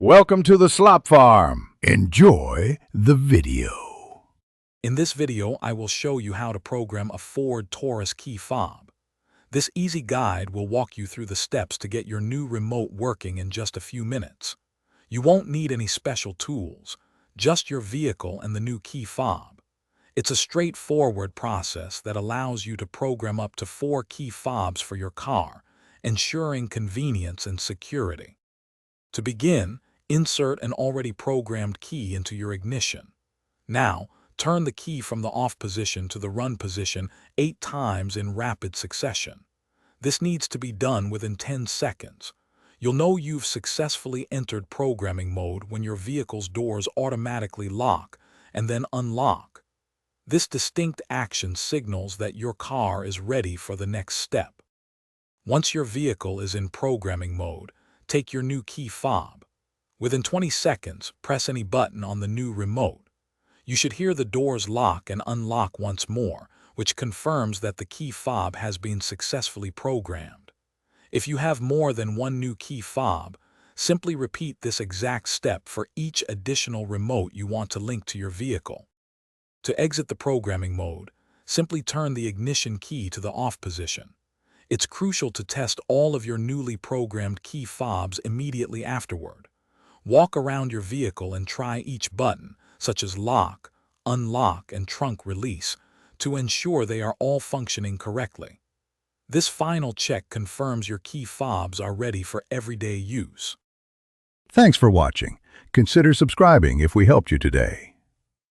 Welcome to the Slop Farm. Enjoy the video. In this video, I will show you how to program a Ford Taurus key fob. This easy guide will walk you through the steps to get your new remote working in just a few minutes. You won't need any special tools, just your vehicle and the new key fob. It's a straightforward process that allows you to program up to 4 key fobs for your car, ensuring convenience and security. To begin, insert an already programmed key into your ignition. Now, turn the key from the off position to the run position 8 times in rapid succession. This needs to be done within 10 seconds. You'll know you've successfully entered programming mode when your vehicle's doors automatically lock and then unlock. This distinct action signals that your car is ready for the next step. Once your vehicle is in programming mode, take your new key fob. Within 20 seconds, press any button on the new remote. You should hear the doors lock and unlock once more, which confirms that the key fob has been successfully programmed. If you have more than one new key fob, simply repeat this exact step for each additional remote you want to link to your vehicle. To exit the programming mode, simply turn the ignition key to the off position. It's crucial to test all of your newly programmed key fobs immediately afterward. Walk around your vehicle and try each button, such as lock, unlock, and trunk release, to ensure they are all functioning correctly. This final check confirms your key fobs are ready for everyday use. Thanks for watching. Consider subscribing if we helped you today.